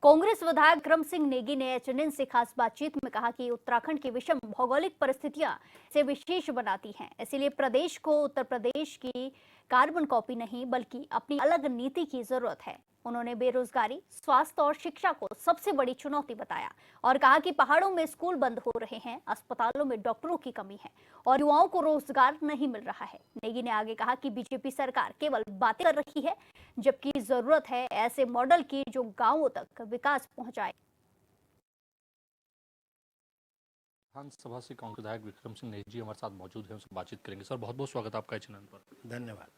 कांग्रेस विधायक विक्रम सिंह नेगी ने एचएनएन से खास बातचीत में कहा कि उत्तराखंड की विषम भौगोलिक परिस्थितियां इसे विशेष बनाती हैं, इसीलिए प्रदेश को उत्तर प्रदेश की कार्बन कॉपी नहीं बल्कि अपनी अलग नीति की जरूरत है। उन्होंने बेरोजगारी, स्वास्थ्य और शिक्षा को सबसे बड़ी चुनौती बताया और कहा कि पहाड़ों में स्कूल बंद हो रहे हैं, अस्पतालों में डॉक्टरों की कमी है और युवाओं को रोजगार नहीं मिल रहा है। नेगी ने आगे कहा कि बीजेपी सरकार केवल बातें कर रही है, जबकि जरूरत है ऐसे मॉडल की जो गांवों तक विकास पहुंचाए। विधानसभा से कांग्रेस विधायक विक्रम सिंह नेगी जी हमारे साथ मौजूद हैं, उनसे बातचीत करेंगे। सर, बहुत बहुत स्वागत आपका चैनल पर। धन्यवाद।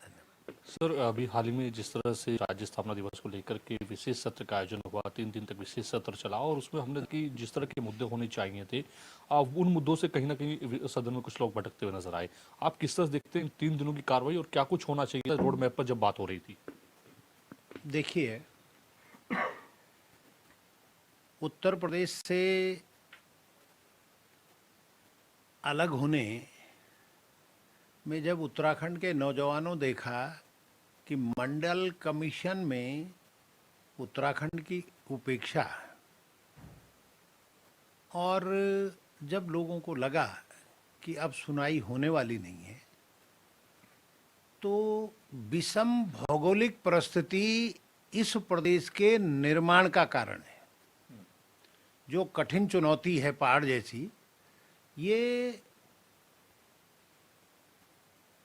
सर, अभी हाल ही में जिस तरह से राज्य स्थापना दिवस को लेकर के विशेष सत्र का आयोजन हुआ, 3 दिन तक विशेष सत्र चला और उसमें हमने कि जिस तरह के मुद्दे होने चाहिए थे, उन मुद्दों से कहीं ना कहीं सदन में कुछ लोग भटकते हुए नजर आए। आप किस तरह देखते हैं 3 दिनों की कार्रवाई और क्या कुछ होना चाहिए रोड मैप पर जब बात हो रही थी? देखिए, उत्तर प्रदेश से अलग होने में जब उत्तराखंड के नौजवानों देखा कि मंडल कमीशन में उत्तराखंड की उपेक्षा, और जब लोगों को लगा कि अब सुनाई होने वाली नहीं है, तो विषम भौगोलिक परिस्थिति इस प्रदेश के निर्माण का कारण है। जो कठिन चुनौती है पहाड़ जैसी, ये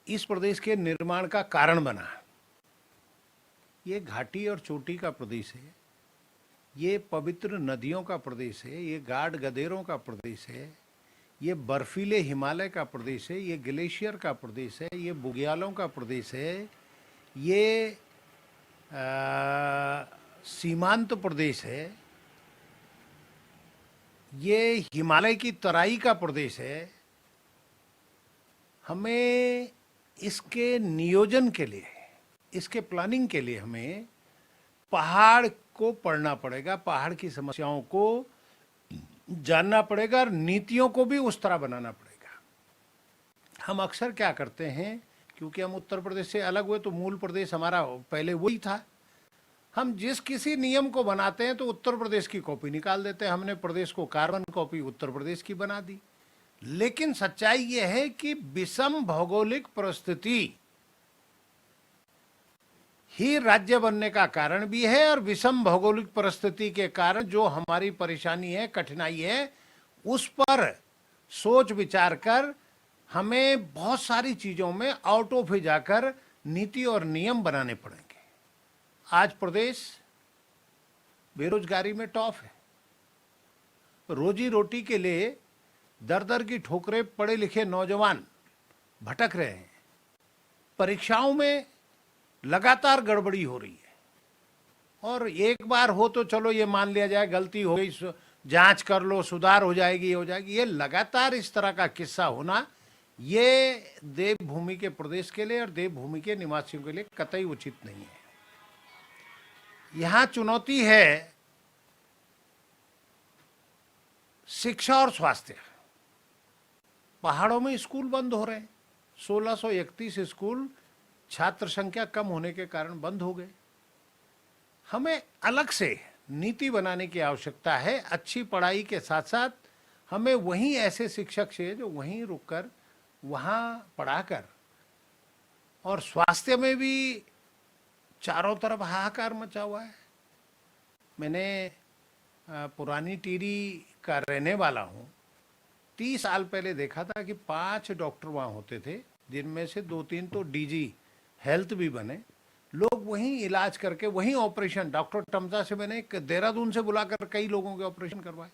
इस प्रदेश के निर्माण का कारण बना। ये घाटी और चोटी का प्रदेश है, ये पवित्र नदियों का प्रदेश है, ये गाढ़ गदेरों का प्रदेश है, ये बर्फीले हिमालय का प्रदेश है, ये ग्लेशियर का प्रदेश है, ये बुग्यालों का प्रदेश है, ये सीमांत प्रदेश है, ये हिमालय की तराई का प्रदेश है। हमें इसके नियोजन के लिए, इसके प्लानिंग के लिए हमें पहाड़ को पढ़ना पड़ेगा, पहाड़ की समस्याओं को जानना पड़ेगा और नीतियों को भी उस तरह बनाना पड़ेगा। हम अक्सर क्या करते हैं, क्योंकि हम उत्तर प्रदेश से अलग हुए तो मूल प्रदेश हमारा पहले वही था, हम जिस किसी नियम को बनाते हैं तो उत्तर प्रदेश की कॉपी निकाल देते हैं। हमने प्रदेश को कार्बन कॉपी उत्तर प्रदेश की बना दी। लेकिन सच्चाई यह है कि विषम भौगोलिक परिस्थिति ही राज्य बनने का कारण भी है, और विषम भौगोलिक परिस्थिति के कारण जो हमारी परेशानी है, कठिनाई है, उस पर सोच विचार कर हमें बहुत सारी चीजों में आउट ऑफ जाकर नीति और नियम बनाने पड़ेंगे। आज प्रदेश बेरोजगारी में टॉप है। रोजी रोटी के लिए दर दर की ठोकरें पढ़े लिखे नौजवान भटक रहे हैं। परीक्षाओं में लगातार गड़बड़ी हो रही है, और एक बार हो तो चलो ये मान लिया जाए गलती हो गई, जांच कर लो, सुधार हो जाएगी। ये लगातार इस तरह का किस्सा होना, ये देवभूमि के प्रदेश के लिए और देवभूमि के निवासियों के लिए कतई उचित नहीं है। यहाँ चुनौती है शिक्षा और स्वास्थ्य। पहाड़ों में स्कूल बंद हो रहे हैं, 1631 स्कूल छात्र संख्या कम होने के कारण बंद हो गए। हमें अलग से नीति बनाने की आवश्यकता है। अच्छी पढ़ाई के साथ साथ हमें वहीं ऐसे शिक्षक से जो वहीं रुककर वहाँ पढ़ाकर, और स्वास्थ्य में भी चारों तरफ हाहाकार मचा हुआ है। मैंने पुरानी टिहरी का रहने वाला हूँ, 30 साल पहले देखा था कि 5 डॉक्टर वहाँ होते थे, जिनमें से 2-3 तो डीजी हेल्थ भी बने। लोग वहीं इलाज करके वहीं ऑपरेशन, डॉक्टर टमजा से मैंने देहरादून से बुलाकर कई लोगों के ऑपरेशन करवाए।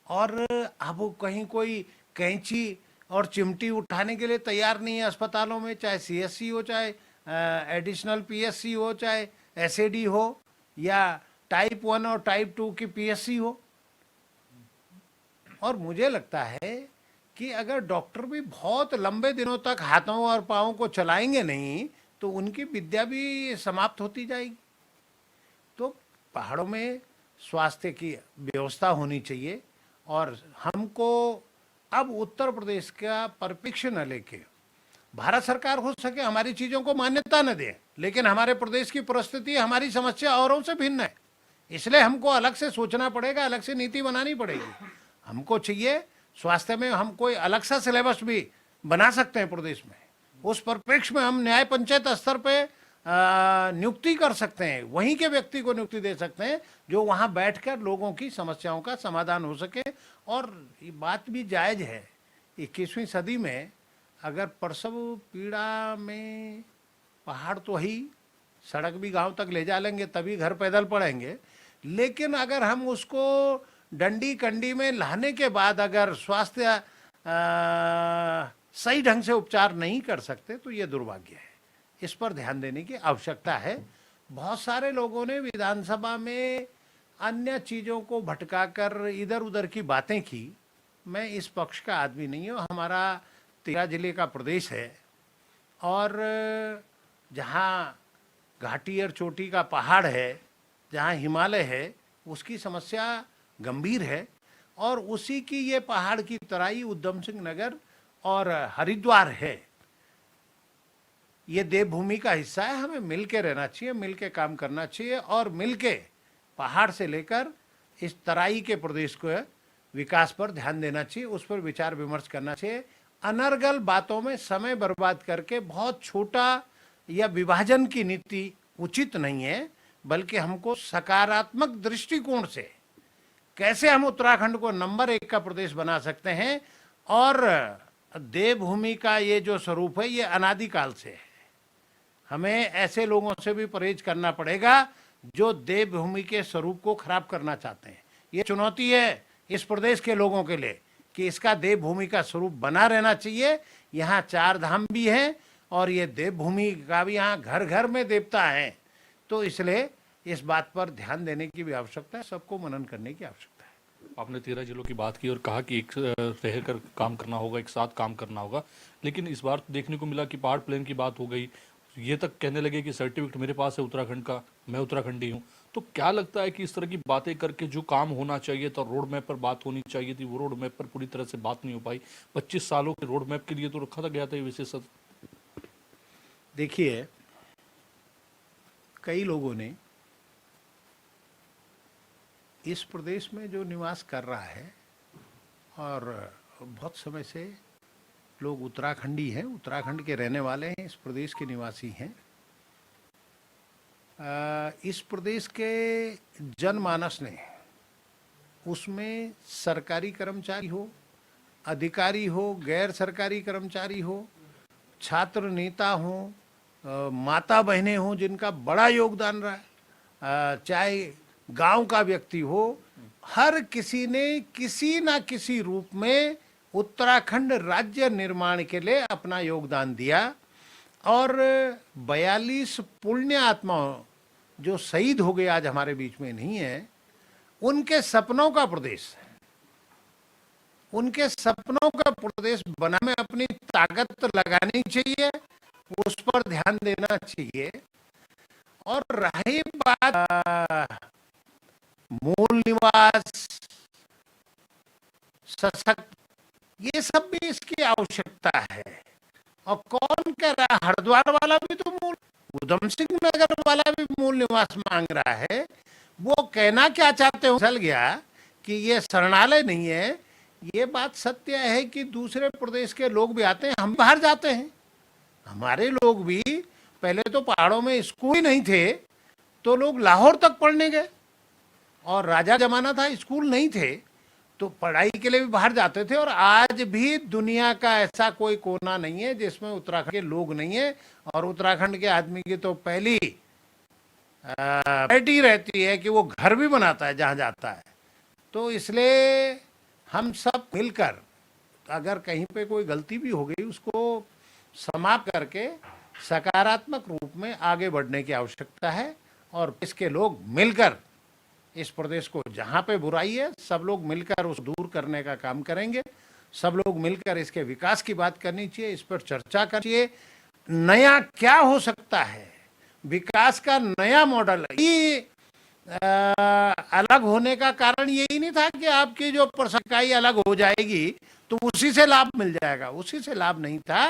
और अब कहीं कोई कैंची और चिमटी उठाने के लिए तैयार नहीं है अस्पतालों में, चाहे सीएससी हो, चाहे एडिशनल पीएससी हो, चाहे एसएडी हो, या टाइप 1 और टाइप 2 की पीएससी हो। और मुझे लगता है कि अगर डॉक्टर भी बहुत लंबे दिनों तक हाथों और पाँवों को चलाएंगे नहीं, तो उनकी विद्या भी समाप्त होती जाएगी। तो पहाड़ों में स्वास्थ्य की व्यवस्था होनी चाहिए, और हमको अब उत्तर प्रदेश का परिप्रेक्ष्य न लेके भारत सरकार हो सके हमारी चीज़ों को मान्यता न दे, लेकिन हमारे प्रदेश की परिस्थिति, हमारी समस्या औरों से भिन्न है। इसलिए हमको अलग से सोचना पड़ेगा, अलग से नीति बनानी पड़ेगी। हमको चाहिए स्वास्थ्य में हम कोई अलग सा सिलेबस भी बना सकते हैं प्रदेश में, उस परिप्रेक्ष्य में हम न्याय पंचायत स्तर पे नियुक्ति कर सकते हैं, वहीं के व्यक्ति को नियुक्ति दे सकते हैं जो वहां बैठकर लोगों की समस्याओं का समाधान हो सके। और ये बात भी जायज है, 21वीं सदी में अगर प्रसव पीड़ा में पहाड़ तो ही, सड़क भी गांव तक ले जा लेंगे तभी घर पैदल पड़ेंगे, लेकिन अगर हम उसको डंडी कंडी में लाने के बाद अगर स्वास्थ्य सही ढंग से उपचार नहीं कर सकते तो ये दुर्भाग्य है। इस पर ध्यान देने की आवश्यकता है। बहुत सारे लोगों ने विधानसभा में अन्य चीज़ों को भटकाकर इधर उधर की बातें की। मैं इस पक्ष का आदमी नहीं हूँ। हमारा 13 जिले का प्रदेश है और जहाँ घाटी और चोटी का पहाड़ है, जहाँ हिमालय है, उसकी समस्या गंभीर है और उसी की ये पहाड़ की तराई उधम सिंह नगर और हरिद्वार है। ये देवभूमि का हिस्सा है। हमें मिल के रहना चाहिए, मिल के काम करना चाहिए और मिल के पहाड़ से लेकर इस तराई के प्रदेश को विकास पर ध्यान देना चाहिए, उस पर विचार विमर्श करना चाहिए। अनर्गल बातों में समय बर्बाद करके बहुत छोटा या विभाजन की नीति उचित नहीं है, बल्कि हमको सकारात्मक दृष्टिकोण से कैसे हम उत्तराखंड को नंबर 1 का प्रदेश बना सकते हैं। और देवभूमि का ये जो स्वरूप है ये अनादिकाल से है। हमें ऐसे लोगों से भी परहेज करना पड़ेगा जो देवभूमि के स्वरूप को खराब करना चाहते हैं। ये चुनौती है इस प्रदेश के लोगों के लिए कि इसका देवभूमि का स्वरूप बना रहना चाहिए। यहाँ 4 धाम भी हैं और ये देवभूमि का भी यहाँ घर घर में देवता है, तो इसलिए इस बात पर ध्यान देने की भी आवश्यकता है, सबको मनन करने की आवश्यकता है। आपने 13 जिलों की बात की और कहा कि एक रह कर काम करना होगा, एक साथ काम करना होगा, लेकिन इस बार तो देखने को मिला कि पहाड़ प्लान की बात हो गई, ये तक कहने लगे कि सर्टिफिकेट मेरे पास है उत्तराखंड का, मैं उत्तराखंडी हूँ। तो क्या लगता है कि इस तरह की बातें करके जो काम होना चाहिए था, रोड मैप पर बात होनी चाहिए थी, वो रोड मैप पर पूरी तरह से बात नहीं हो पाई। 25 सालों के रोड मैप के लिए तो रखा था गया था ये विशेष सत्र। देखिए, कई लोगों ने इस प्रदेश में जो निवास कर रहा है और बहुत समय से लोग उत्तराखंडी हैं, उत्तराखंड के रहने वाले हैं, इस प्रदेश के निवासी हैं। इस प्रदेश के जनमानस ने उसमें सरकारी कर्मचारी हो, अधिकारी हो, गैर सरकारी कर्मचारी हो, छात्र नेता हो, माता बहनें हों जिनका बड़ा योगदान रहा है, चाहे गांव का व्यक्ति हो, हर किसी ने किसी ना किसी रूप में उत्तराखंड राज्य निर्माण के लिए अपना योगदान दिया। और 42 पुण्य आत्माओं जो शहीद हो गए, आज हमारे बीच में नहीं है, उनके सपनों का प्रदेश है, उनके सपनों का प्रदेश बना में अपनी ताकत लगानी चाहिए, उस पर ध्यान देना चाहिए। और रही बात मूल निवास, सशक्त, ये सब भी इसकी आवश्यकता है। और कौन कह रहा है, हरिद्वार वाला भी तो मूल, उधम सिंह नगर वाला भी मूल निवास मांग रहा है। वो कहना क्या चाहते हो, चल गया कि ये शरणालय नहीं है। ये बात सत्य है कि दूसरे प्रदेश के लोग भी आते हैं, हम बाहर जाते हैं। हमारे लोग भी पहले तो पहाड़ों में स्कूल ही नहीं थे, तो लोग लाहौर तक पढ़ने गए, और राजा जमाना था, स्कूल नहीं थे, तो पढ़ाई के लिए भी बाहर जाते थे। और आज भी दुनिया का ऐसा कोई कोना नहीं है जिसमें उत्तराखंड के लोग नहीं है। और उत्तराखंड के आदमी की तो पहली प्रायोरिटी रहती है कि वो घर भी बनाता है जहाँ जाता है। तो इसलिए हम सब मिलकर, अगर कहीं पे कोई गलती भी हो गई, उसको समाप्त करके सकारात्मक रूप में आगे बढ़ने की आवश्यकता है। और इसके लोग मिलकर इस प्रदेश को, जहाँ पे बुराई है, सब लोग मिलकर उस दूर करने का काम करेंगे। सब लोग मिलकर इसके विकास की बात करनी चाहिए, इस पर चर्चा करनी चाहिए। नया क्या हो सकता है, विकास का नया मॉडल। ये अलग होने का कारण यही नहीं था कि आपकी जो परसकाई अलग हो जाएगी तो उसी से लाभ मिल जाएगा, उसी से लाभ नहीं था।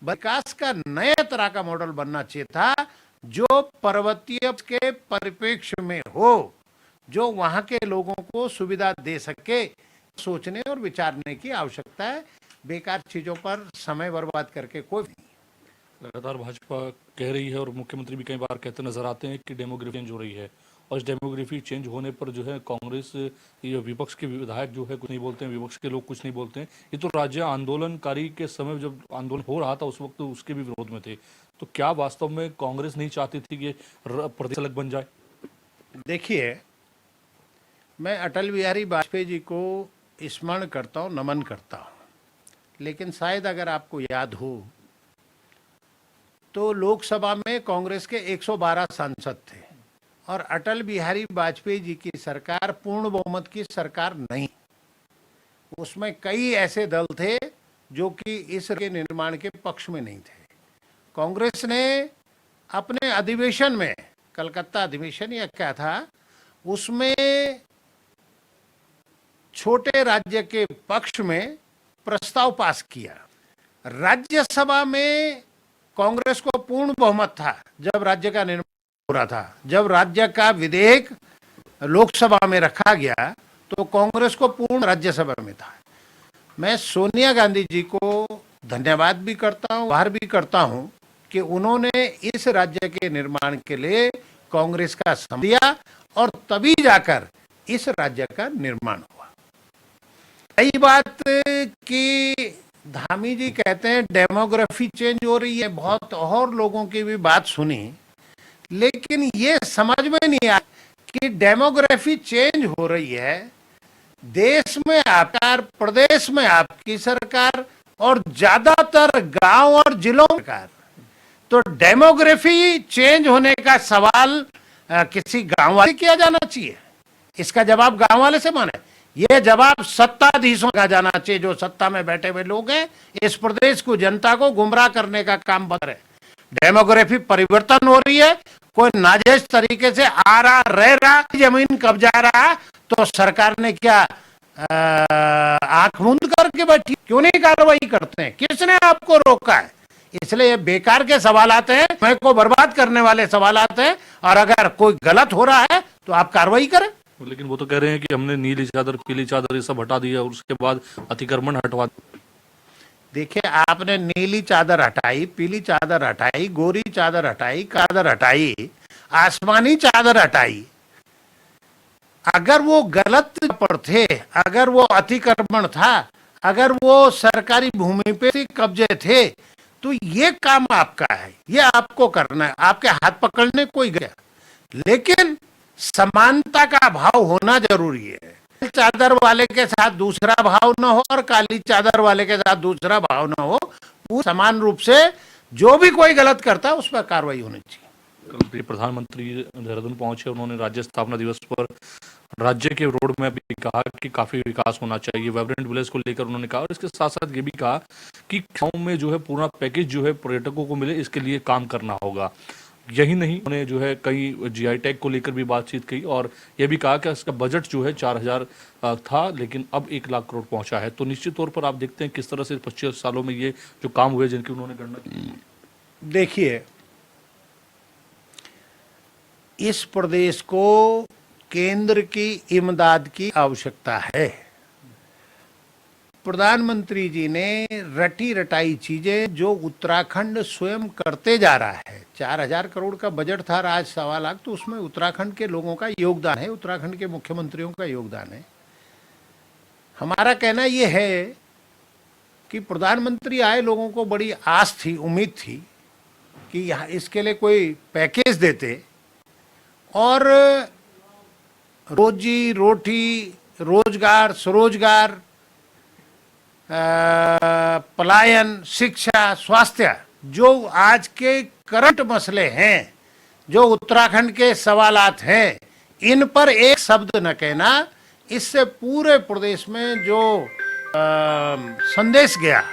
विकास का नया तरह का मॉडल बनना चाहिए था जो पर्वतीय के परिप्रेक्ष्य में हो, जो वहां के लोगों को सुविधा दे सके। सोचने और विचारने की आवश्यकता है, बेकार चीजों पर समय बर्बाद करके कोई नहीं। लगातार भाजपा कह रही है और मुख्यमंत्री भी कई बार कहते नजर आते हैं कि डेमोग्राफी चेंज हो रही है, और इस डेमोग्राफी चेंज होने पर जो है कांग्रेस, ये विपक्ष के विधायक जो है कुछ नहीं बोलते हैं, विपक्ष के लोग कुछ नहीं बोलते हैं। ये तो राज्य आंदोलनकारी के समय जब आंदोलन हो रहा था उस वक्त तो उसके भी विरोध में थे। तो क्या वास्तव में कांग्रेस नहीं चाहती थी कि प्रदेश अलग बन जाए? देखिए, मैं अटल बिहारी वाजपेयी जी को स्मरण करता हूँ, नमन करता हूँ, लेकिन शायद अगर आपको याद हो तो लोकसभा में कांग्रेस के 112 सांसद थे और अटल बिहारी वाजपेयी जी की सरकार पूर्ण बहुमत की सरकार नहीं। उसमें कई ऐसे दल थे जो कि इस के निर्माण के पक्ष में नहीं थे। कांग्रेस ने अपने अधिवेशन में, कलकत्ता अधिवेशन या क्या था, उसमें छोटे राज्य के पक्ष में प्रस्ताव पास किया। राज्यसभा में कांग्रेस को पूर्ण बहुमत था जब राज्य का निर्माण हो रहा था। जब राज्य का विधेयक लोकसभा में रखा गया तो कांग्रेस को पूर्ण राज्यसभा में था। मैं सोनिया गांधी जी को धन्यवाद भी करता हूं, आभार भी करता हूं कि उन्होंने इस राज्य के निर्माण के लिए कांग्रेस का साथ दिया और तभी जाकर इस राज्य का निर्माण हुआ। कई बात कि धामी जी कहते हैं डेमोग्राफी चेंज हो रही है, बहुत और लोगों की भी बात सुनी, लेकिन ये समझ में नहीं आया कि डेमोग्राफी चेंज हो रही है, देश में आपका, प्रदेश में आपकी सरकार और ज्यादातर गांव और जिलों में सरकार। तो डेमोग्राफी चेंज होने का सवाल किसी गांव वाले किया जाना चाहिए, इसका जवाब गांव वाले से माने। ये जवाब सत्ताधीशों का जाना चाहिए, जो सत्ता में बैठे हुए लोग हैं। इस प्रदेश को, जनता को गुमराह करने का काम बंद है। डेमोग्राफी परिवर्तन हो रही है, कोई नाजायज तरीके से आ रहा, रह रहा, जमीन कब्जा रहा, तो सरकार ने क्या आंख मूंद करके बैठी? क्यों नहीं कार्रवाई करते हैं? किसने आपको रोका है? इसलिए बेकार के सवाल आते हैं, समय को बर्बाद करने वाले सवाल आते हैं, और अगर कोई गलत हो रहा है तो आप कार्रवाई करें। लेकिन वो तो कह रहे हैं कि हमने नीली चादर, पीली चादर ये सब हटा दिया और उसके बाद अतिक्रमण हटवा। देखिए, आपने नीली चादर हटाई, पीली चादर हटाई, गोरी चादर हटाई, चादर हटाई, आसमानी चादर हटाई। अगर वो गलत पर थे, अगर वो अतिक्रमण था, अगर वो सरकारी भूमि पे कब्जे थे, तो ये काम आपका है, ये आपको करना है। आपके हाथ पकड़ने कोई गया, लेकिन समानता का भाव होना जरूरी है। चादर वाले के साथ दूसरा भाव न हो और काली चादर वाले के साथ दूसरा भाव न हो, वो समान रूप से जो भी कोई गलत करता है उस पर कार्रवाई होनी चाहिए। कल प्रधानमंत्री देहरादून पहुंचे, उन्होंने राज्य स्थापना दिवस पर राज्य के रोड में भी कहा कि काफी विकास होना चाहिए, वाइब्रेंट विलेज को लेकर उन्होंने कहा, और इसके साथ साथ ये भी कहा कि गाँव में जो है पूरा पैकेज जो है पर्यटकों को मिले, इसके लिए काम करना होगा। यही नहीं, उन्होंने जो है कई जीआई टैग को लेकर भी बातचीत की और यह भी कहा कि इसका बजट जो है 4000 था, लेकिन अब 1 लाख करोड़ पहुंचा है। तो निश्चित तौर पर आप देखते हैं किस तरह से 25 सालों में ये जो काम हुए जिनकी उन्होंने गणना की। देखिए, इस प्रदेश को केंद्र की इमदाद की आवश्यकता है। प्रधानमंत्री जी ने रटी रटाई चीजें जो उत्तराखंड स्वयं करते जा रहा है। 4000 करोड़ का बजट था, आज 1.25 लाख, तो उसमें उत्तराखंड के लोगों का योगदान है, उत्तराखंड के मुख्यमंत्रियों का योगदान है। हमारा कहना यह है कि प्रधानमंत्री आए, लोगों को बड़ी आस थी, उम्मीद थी कि यहाँ इसके लिए कोई पैकेज देते और रोजी रोटी, रोजगार, स्वरोजगार, पलायन, शिक्षा, स्वास्थ्य, जो आज के करंट मसले हैं, जो उत्तराखंड के सवालात हैं, इन पर एक शब्द न कहना, इससे पूरे प्रदेश में जो संदेश गया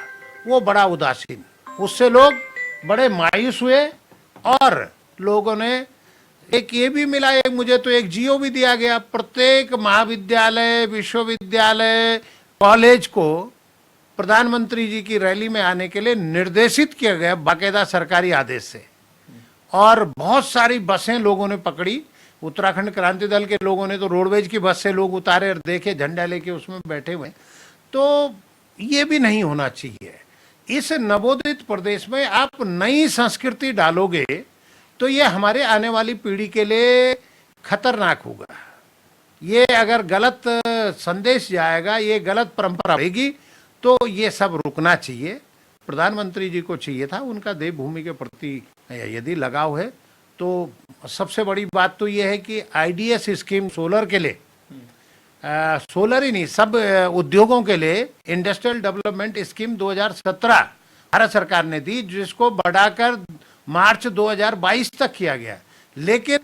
वो बड़ा उदासीन, उससे लोग बड़े मायूस हुए। और लोगों ने एक ये भी मिला, एक मुझे तो एक जियो भी दिया गया, प्रत्येक महाविद्यालय, विश्वविद्यालय, कॉलेज को प्रधानमंत्री जी की रैली में आने के लिए निर्देशित किया गया बाकायदा सरकारी आदेश से, और बहुत सारी बसें लोगों ने पकड़ी। उत्तराखंड क्रांति दल के लोगों ने तो रोडवेज की बस से लोग उतारे और देखे झंडा लेके उसमें बैठे हुए। तो ये भी नहीं होना चाहिए। इस नवोदित प्रदेश में आप नई संस्कृति डालोगे तो ये हमारे आने वाली पीढ़ी के लिए खतरनाक होगा। ये अगर गलत संदेश जाएगा, ये गलत परंपरा रहेगी, तो ये सब रुकना चाहिए। प्रधानमंत्री जी को चाहिए था, उनका देवभूमि के प्रति यदि लगाव है तो सबसे बड़ी बात तो ये है कि आईडीएस स्कीम सोलर के लिए, सोलर ही नहीं सब उद्योगों के लिए इंडस्ट्रियल डेवलपमेंट स्कीम 2017 भारत सरकार ने दी, जिसको बढ़ाकर मार्च 2022 तक किया गया। लेकिन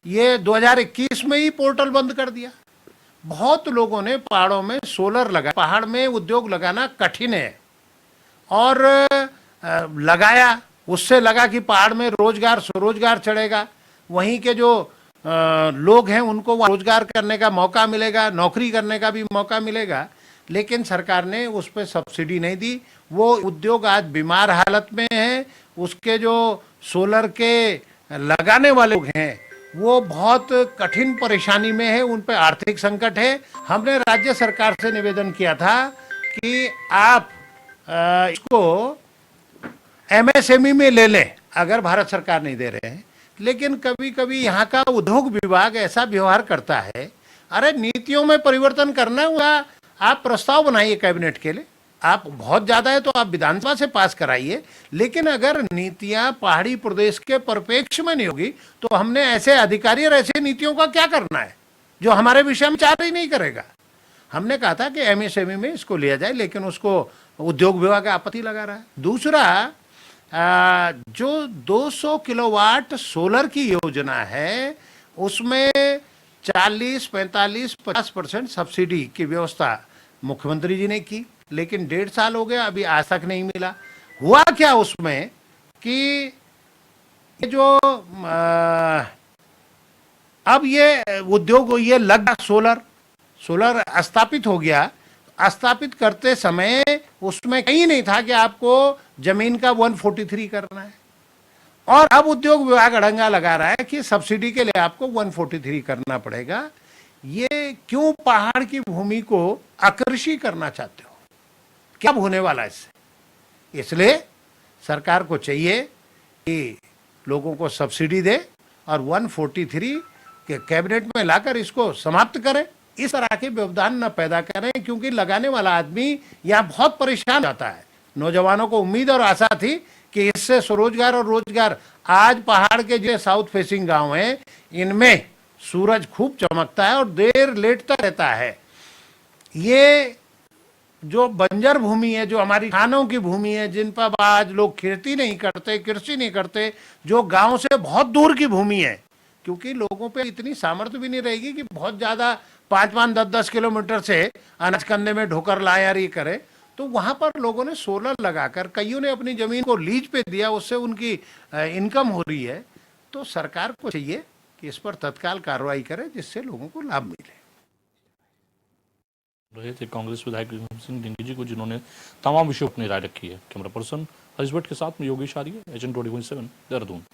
ये 2021 में ही पोर्टल बंद कर दिया। बहुत लोगों ने पहाड़ों में सोलर लगा, पहाड़ में उद्योग लगाना कठिन है और लगाया, उससे लगा कि पहाड़ में रोजगार स्वरोजगार चढ़ेगा, वहीं के जो लोग हैं उनको रोजगार करने का मौका मिलेगा, नौकरी करने का भी मौका मिलेगा। लेकिन सरकार ने उस पर सब्सिडी नहीं दी। वो उद्योग आज बीमार हालत में है। उसके जो सोलर के लगाने वाले लोग हैं वो बहुत कठिन परेशानी में है, उन पर आर्थिक संकट है। हमने राज्य सरकार से निवेदन किया था कि आप इसको एमएसएमई में ले लें, अगर भारत सरकार नहीं दे रहे हैं। लेकिन कभी कभी यहाँ का उद्योग विभाग ऐसा व्यवहार करता है, अरे नीतियों में परिवर्तन करना है, आप प्रस्ताव बनाइए कैबिनेट के लिए, आप बहुत ज्यादा है तो आप विधानसभा से पास कराइए। लेकिन अगर नीतियां पहाड़ी प्रदेश के परिप्रेक्ष्य में नहीं होगी तो हमने ऐसे अधिकारी और ऐसे नीतियों का क्या करना है जो हमारे विषय में विचार ही नहीं करेगा। हमने कहा था कि एमएसएमई में इसको लिया जाए, लेकिन उसको उद्योग विभाग आपत्ति लगा रहा है। दूसरा, जो 200 किलोवाट सोलर की योजना है उसमें 40, 45, 50% सब्सिडी की व्यवस्था मुख्यमंत्री जी ने की, लेकिन 1.5 साल हो गया, अभी आज तक नहीं मिला। हुआ क्या उसमें कि ये जो अब ये उद्योग ये लगा, सोलर स्थापित हो गया। स्थापित करते समय उसमें कहीं नहीं था कि आपको जमीन का 143 करना है, और अब उद्योग विभाग अड़ंगा लगा रहा है कि सब्सिडी के लिए आपको 143 करना पड़ेगा। ये क्यों पहाड़ की भूमि को आकर्षित करना चाहते हो? क्या होने वाला है इससे? इसलिए सरकार को चाहिए कि लोगों को सब्सिडी दे और 143 के कैबिनेट में लाकर इसको समाप्त करें। इस तरह के व्यवधान न पैदा करें, क्योंकि लगाने वाला आदमी यहाँ बहुत परेशान जाता है। नौजवानों को उम्मीद और आशा थी कि इससे स्वरोजगार और रोजगार, आज पहाड़ के जो साउथ फेसिंग गांव हैं इनमें सूरज खूब चमकता है और देर लेटता रहता है। ये जो बंजर भूमि है, जो हमारी खानों की भूमि है, जिन पर आज लोग खेती नहीं करते, कृषि नहीं करते, जो गांव से बहुत दूर की भूमि है, क्योंकि लोगों पे इतनी सामर्थ्य भी नहीं रहेगी कि बहुत ज्यादा 5-5, 10-10 किलोमीटर से अनाज कंधे में ढोकर लाया ये करे, तो वहां पर लोगों ने सोलर लगाकर, कईयों ने अपनी जमीन को लीज पे दिया, उससे उनकी इनकम हो रही है। तो सरकार को चाहिए कि इस पर तत्काल कार्रवाई करे, जिससे लोगों को लाभ मिले। रहे थे कांग्रेस विधायक विक्रम सिंह डिंगी जी को, जिन्होंने तमाम विषयों पर अपनी राय रखी है। कैमरा पर्सन हरीश भट्ट के साथ में योगेश आर्य, एचएन 24/7 देहरादून।